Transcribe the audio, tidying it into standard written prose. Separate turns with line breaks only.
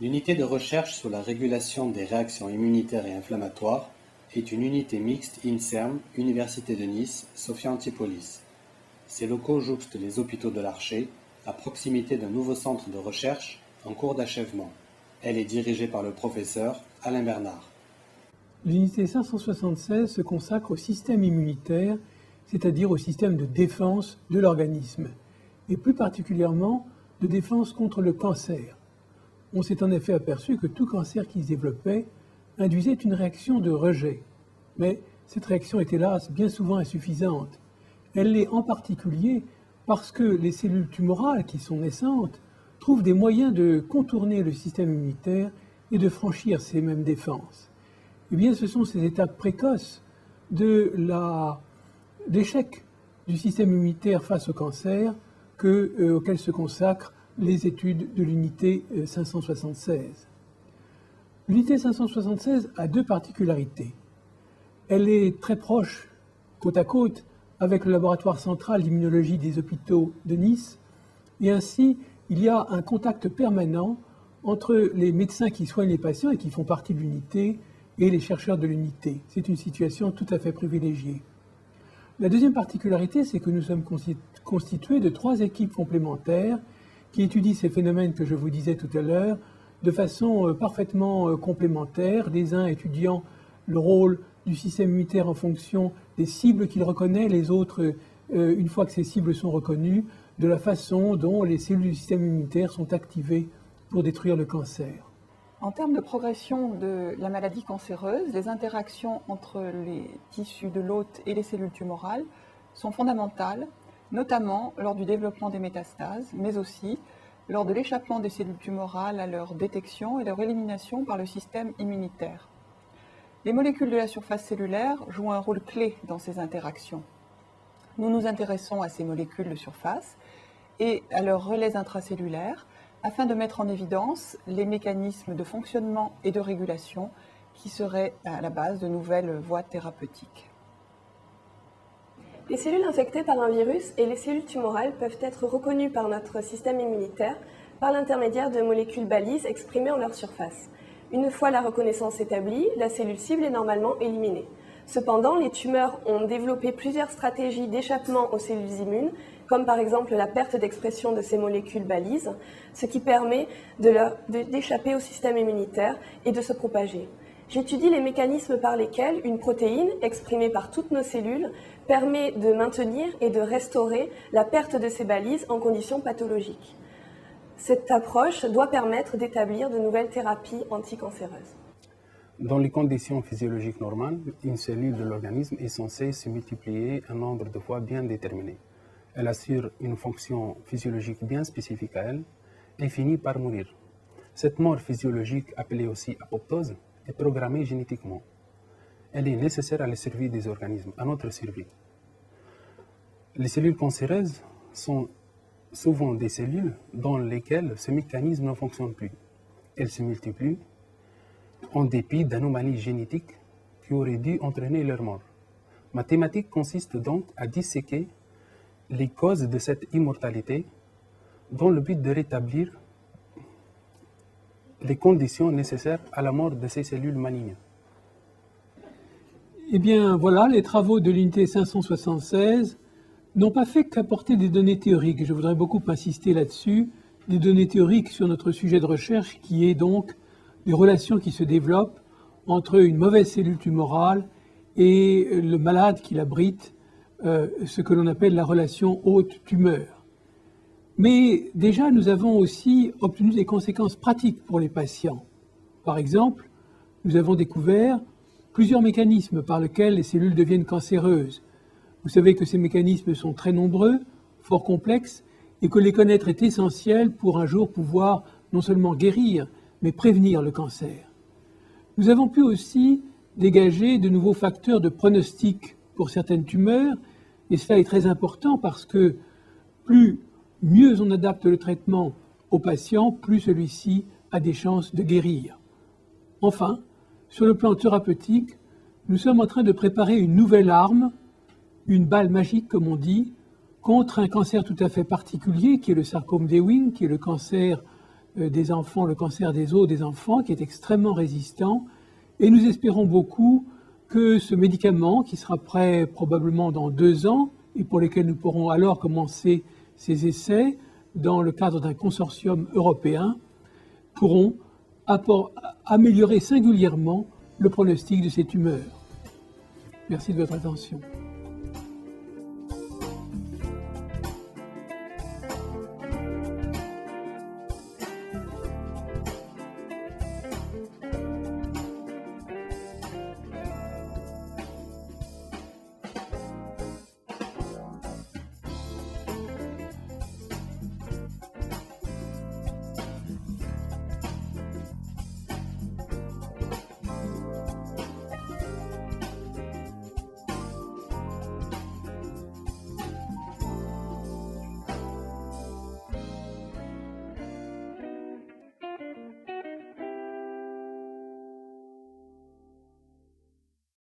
L'unité de recherche sur la régulation des réactions immunitaires et inflammatoires est une unité mixte INSERM, Université de Nice, Sophia Antipolis. Ses locaux jouxtent les hôpitaux de l'Archer, à proximité d'un nouveau centre de recherche en cours d'achèvement. Elle est dirigée par le professeur Alain Bernard.
L'unité 576 se consacre au système immunitaire, c'est-à-dire au système de défense de l'organisme, et plus particulièrement de défense contre le cancer. On s'est en effet aperçu que tout cancer qui se développait induisait une réaction de rejet. Mais cette réaction est hélas bien souvent insuffisante. Elle l'est en particulier parce que les cellules tumorales, qui sont naissantes, trouvent des moyens de contourner le système immunitaire et de franchir ces mêmes défenses. Eh bien, ce sont ces étapes précoces de l'échec du système immunitaire face au cancer auxquelles se consacrent les études de l'unité 576. L'unité 576 a deux particularités. Elle est très proche, côte à côte, avec le laboratoire central d'immunologie des hôpitaux de Nice, et ainsi il y a un contact permanent entre les médecins qui soignent les patients et qui font partie de l'unité et les chercheurs de l'unité. C'est une situation tout à fait privilégiée. La deuxième particularité, c'est que nous sommes constitués de 3 équipes complémentaires qui étudient ces phénomènes que je vous disais tout à l'heure de façon parfaitement complémentaire, les uns étudiant le rôle du système immunitaire en fonction des cibles qu'il reconnaît, les autres, une fois que ces cibles sont reconnues, de la façon dont les cellules du système immunitaire sont activées pour détruire le cancer.
En termes de progression de la maladie cancéreuse, les interactions entre les tissus de l'hôte et les cellules tumorales sont fondamentales, notamment lors du développement des métastases, mais aussi lors de l'échappement des cellules tumorales à leur détection et leur élimination par le système immunitaire. Les molécules de la surface cellulaire jouent un rôle clé dans ces interactions. Nous nous intéressons à ces molécules de surface et à leurs relais intracellulaires afin de mettre en évidence les mécanismes de fonctionnement et de régulation qui seraient à la base de nouvelles voies thérapeutiques.
Les cellules infectées par un virus et les cellules tumorales peuvent être reconnues par notre système immunitaire par l'intermédiaire de molécules balises exprimées en leur surface. Une fois la reconnaissance établie, la cellule cible est normalement éliminée. Cependant, les tumeurs ont développé plusieurs stratégies d'échappement aux cellules immunes, comme par exemple la perte d'expression de ces molécules balises, ce qui permet d'échapper au système immunitaire et de se propager. J'étudie les mécanismes par lesquels une protéine, exprimée par toutes nos cellules, permet de maintenir et de restaurer la perte de ces balises en conditions pathologiques. Cette approche doit permettre d'établir de nouvelles thérapies anticancéreuses.
Dans les conditions physiologiques normales, une cellule de l'organisme est censée se multiplier un nombre de fois bien déterminé. Elle assure une fonction physiologique bien spécifique à elle et finit par mourir. Cette mort physiologique, appelée aussi apoptose, est programmée génétiquement. Elle est nécessaire à la survie des organismes, à notre survie. Les cellules cancéreuses sont souvent des cellules dans lesquelles ce mécanisme ne fonctionne plus. Elles se multiplient en dépit d'anomalies génétiques qui auraient dû entraîner leur mort. Ma thématique consiste donc à disséquer les causes de cette immortalité dans le but de rétablir les conditions nécessaires à la mort de ces cellules malignes.
Eh bien voilà, les travaux de l'unité 576 n'ont pas fait qu'apporter des données théoriques, et je voudrais beaucoup insister là-dessus, des données théoriques sur notre sujet de recherche qui est donc les relations qui se développent entre une mauvaise cellule tumorale et le malade qui l'abrite, ce que l'on appelle la relation hôte-tumeur. Mais déjà, nous avons aussi obtenu des conséquences pratiques pour les patients. Par exemple, nous avons découvert plusieurs mécanismes par lesquels les cellules deviennent cancéreuses. Vous savez que ces mécanismes sont très nombreux, fort complexes, et que les connaître est essentiel pour un jour pouvoir non seulement guérir, mais prévenir le cancer. Nous avons pu aussi dégager de nouveaux facteurs de pronostic pour certaines tumeurs, et cela est très important parce que mieux on adapte le traitement au patient, plus celui-ci a des chances de guérir. Enfin, sur le plan thérapeutique, nous sommes en train de préparer une nouvelle arme, une balle magique comme on dit, contre un cancer tout à fait particulier qui est le sarcome d'Ewing, qui est le cancer des enfants, le cancer des os des enfants, qui est extrêmement résistant. Et nous espérons beaucoup que ce médicament, qui sera prêt probablement dans 2 ans, et pour lesquels nous pourrons alors commencer ces essais dans le cadre d'un consortium européen, pourront améliorer singulièrement le pronostic de ces tumeurs. Merci de votre attention.